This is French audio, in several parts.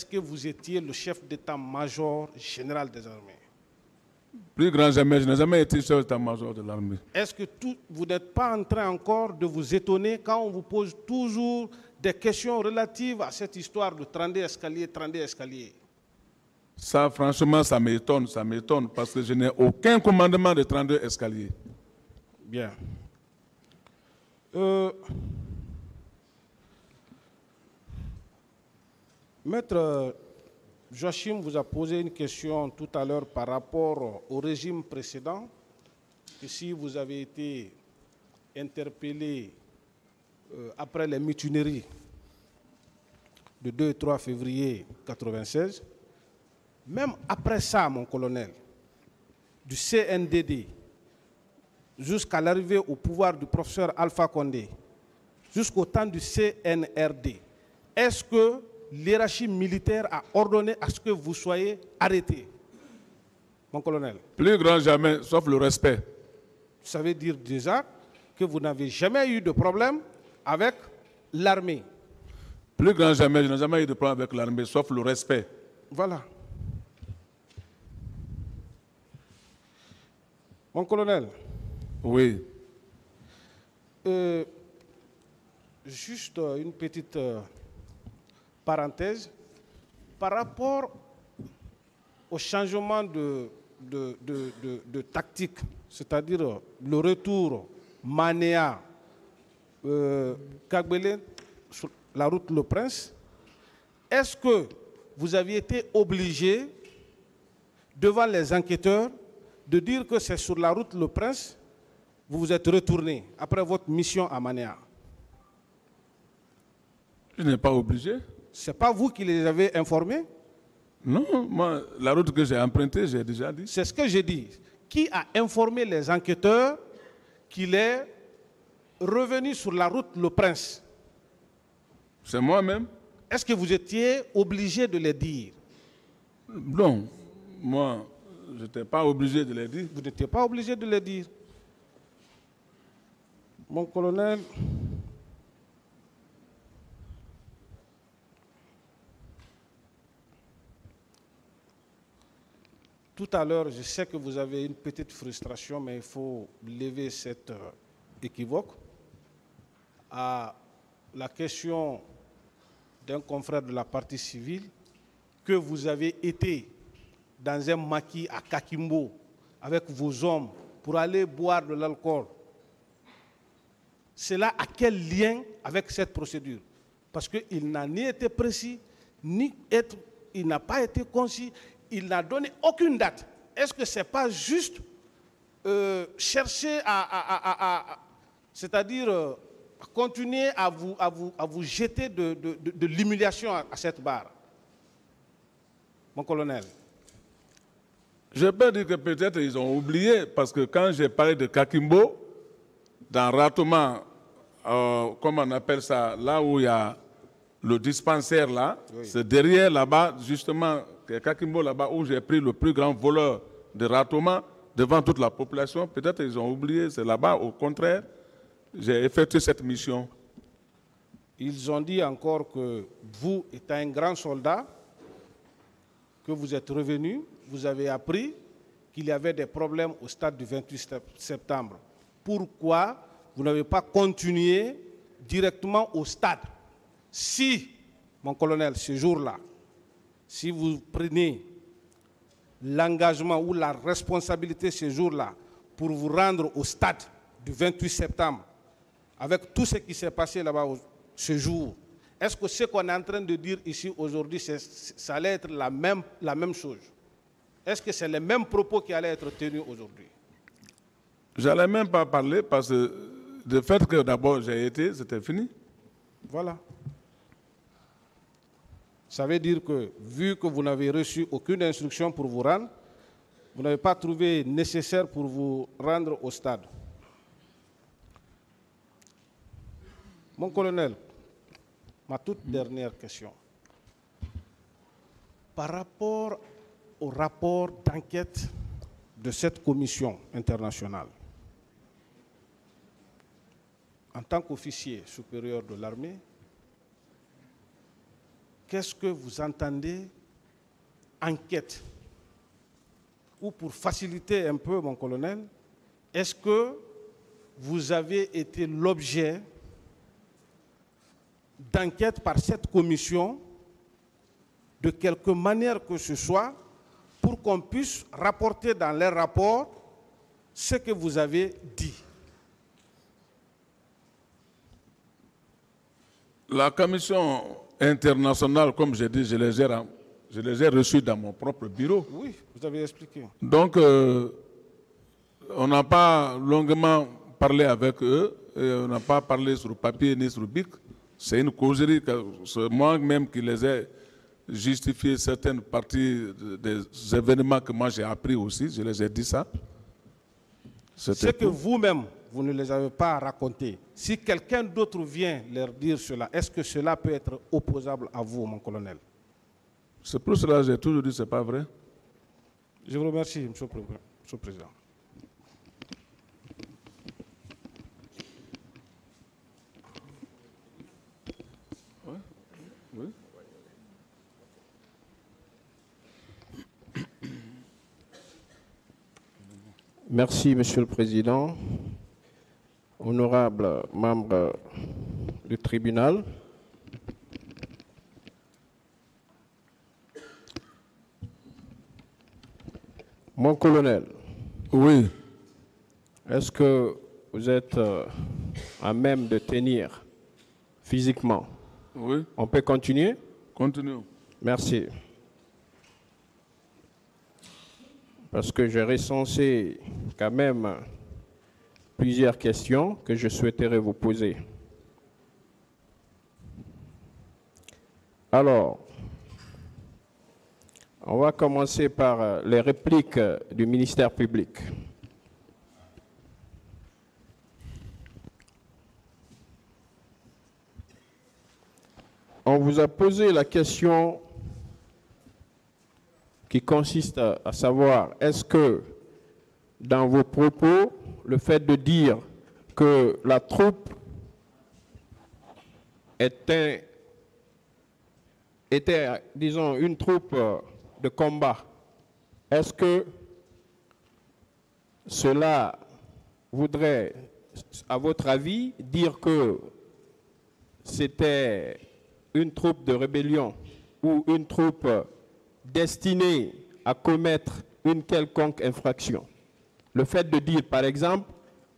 est-ce que vous étiez le chef d'état-major général des armées? Plus grand jamais, je n'ai jamais été chef d'état-major de l'armée. Est-ce que vous n'êtes pas en train encore de vous étonner quand on vous pose toujours des questions relatives à cette histoire de 32 escaliers, 32 escaliers? Ça, franchement, ça m'étonne, parce que je n'ai aucun commandement de 32 escaliers. Bien. Maître Joachim vous a posé une question tout à l'heure par rapport au régime précédent, que si vous avez été interpellé après les mutineries de 2 et 3 février 1996, même après ça, mon colonel, du CNDD jusqu'à l'arrivée au pouvoir du professeur Alpha Condé, jusqu'au temps du CNRD, est-ce que l'hiérarchie militaire a ordonné à ce que vous soyez arrêté, mon colonel? Plus grand jamais, sauf le respect. Ça veut dire déjà que vous n'avez jamais eu de problème avec l'armée. Plus grand jamais, je n'ai jamais eu de problème avec l'armée, sauf le respect. Voilà. Mon colonel. Oui. Juste une petite parenthèse. Par rapport au changement de tactique, c'est-à-dire le retour Manéa, Kagbele, sur la route Le Prince, est-ce que vous aviez été obligé, devant les enquêteurs, de dire que c'est sur la route Le Prince, vous vous êtes retourné après votre mission à Manéa? Je n'ai pas obligé. Ce n'est pas vous qui les avez informés? Non, moi, la route que j'ai empruntée, j'ai déjà dit. C'est ce que j'ai dit. Qui a informé les enquêteurs qu'il est revenu sur la route Le Prince? C'est moi-même. Est-ce que vous étiez obligé de les dire? Non, moi, je n'étais pas obligé de les dire. Vous n'étiez pas obligé de les dire. Mon colonel, tout à l'heure, je sais que vous avez une petite frustration, mais il faut lever cette équivoque. À la question d'un confrère de la partie civile, que vous avez été dans un maquis à Kakimbo avec vos hommes pour aller boire de l'alcool, cela a quel lien avec cette procédure? Parce qu'il n'a ni été précis, il n'a pas été concis, il n'a donné aucune date. Est-ce que ce n'est pas juste chercher c'est-à-dire continuer à vous jeter de l'humiliation à cette barre, mon colonel? Je peux dire que peut-être ils ont oublié, parce que quand j'ai parlé de Kakimbo, dans Ratoma, comment on appelle ça, là où il y a le dispensaire là, oui. C'est derrière là-bas, justement, Kakimbo là-bas, où j'ai pris le plus grand voleur de Ratoma devant toute la population. Peut-être ils ont oublié, c'est là-bas, au contraire, j'ai effectué cette mission. Ils ont dit encore que vous, étant un grand soldat, que vous êtes revenu, vous avez appris qu'il y avait des problèmes au stade du 28 septembre. Pourquoi vous n'avez pas continué directement au stade? Si, mon colonel, ce jour-là, si vous prenez l'engagement ou la responsabilité ce jour-là pour vous rendre au stade du 28 septembre, avec tout ce qui s'est passé là-bas ce jour, est-ce que ce qu'on est en train de dire ici aujourd'hui, ça allait être la même chose? Est-ce que c'est les mêmes propos qui allaient être tenus aujourd'hui? Je n'allais même pas parler parce que le fait que d'abord j'ai été, c'était fini. Voilà. Ça veut dire que, vu que vous n'avez reçu aucune instruction pour vous rendre, vous n'avez pas trouvé nécessaire pour vous rendre au stade. Mon colonel, ma toute dernière question. Par rapport au rapport d'enquête de cette commission internationale, en tant qu'officier supérieur de l'armée, qu'est-ce que vous entendez enquête? Ou pour faciliter un peu, mon colonel, est-ce que vous avez été l'objet d'enquête par cette commission de quelque manière que ce soit pour qu'on puisse rapporter dans les rapports ce que vous avez dit? La commission internationale, comme j'ai dit, je les ai reçus dans mon propre bureau. Oui, vous avez expliqué. Donc, on n'a pas longuement parlé avec eux, et on n'a pas parlé sur papier ni sur bic. C'est une causerie, c'est moi-même qui les ai justifié certaines parties des événements que moi j'ai appris aussi, je les ai dit ça. C'est que vous-même, vous ne les avez pas racontés. Si quelqu'un d'autre vient leur dire cela, est-ce que cela peut être opposable à vous, mon colonel? C'est pour cela que j'ai toujours dit que ce n'est pas vrai. Je vous remercie, Monsieur le Président. Oui. Merci, Monsieur le Président. Honorables membres du tribunal, mon colonel, oui. Est-ce que vous êtes à même de tenir physiquement? Oui. On peut continuer? Continuons. Merci. Parce que j'ai recensé quand même plusieurs questions que je souhaiterais vous poser. Alors, on va commencer par les répliques du ministère public. On vous a posé la question qui consiste à savoir, est-ce que dans vos propos, le fait de dire que la troupe était, disons, une troupe de combat, est-ce que cela voudrait, à votre avis, dire que c'était une troupe de rébellion ou une troupe destinée à commettre une quelconque infraction? Le fait de dire, par exemple,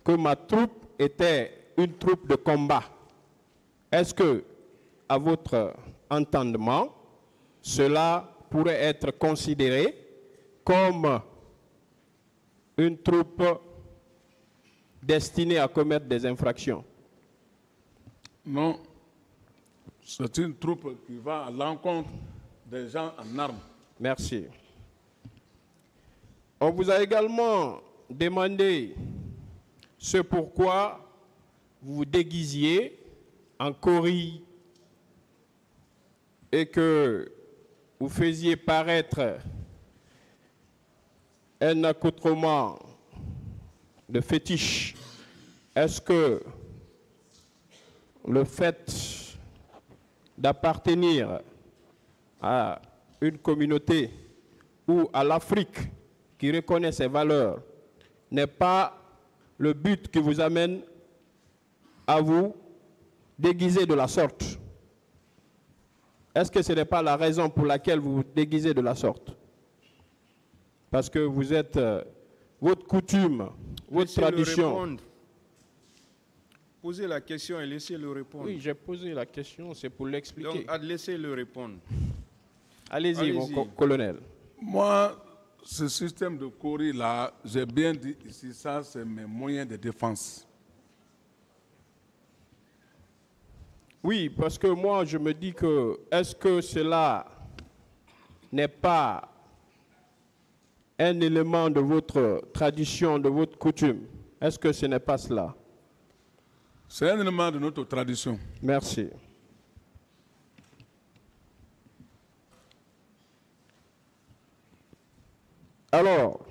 que ma troupe était une troupe de combat, est-ce que, à votre entendement, cela pourrait être considéré comme une troupe destinée à commettre des infractions? Non. C'est une troupe qui va à l'encontre des gens en armes. Merci. On vous a également demandé ce pourquoi vous vous déguisiez en Cori et que vous faisiez paraître un accoutrement de fétiche. Est-ce que le fait d'appartenir à une communauté ou à l'Afrique qui reconnaît ses valeurs n'est pas le but qui vous amène à vous déguiser de la sorte? Est-ce que ce n'est pas la raison pour laquelle vous vous déguisez de la sorte? Parce que vous êtes, votre coutume, votre tradition. Posez la question et laissez-le répondre. Oui, j'ai posé la question, c'est pour l'expliquer. Donc, laissez-le répondre. Allez-y, mon colonel. Moi, ce système de Cori-là, j'ai bien dit ici, ça, c'est mes moyens de défense. Oui, parce que moi, je me dis que, est-ce que cela n'est pas un élément de votre tradition, de votre coutume? Est-ce que ce n'est pas cela? C'est un élément de notre tradition. Merci. Alors,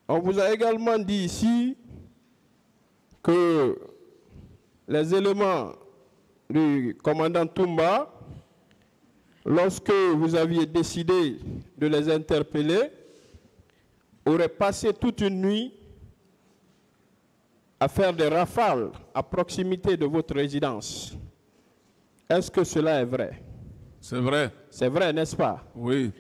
on vous a également dit ici que les éléments du commandant Toumba lorsque vous aviez décidé de les interpeller, auraient passé toute une nuit à faire des rafales à proximité de votre résidence. Est-ce que cela est vrai? C'est vrai. C'est vrai, n'est-ce pas? Oui.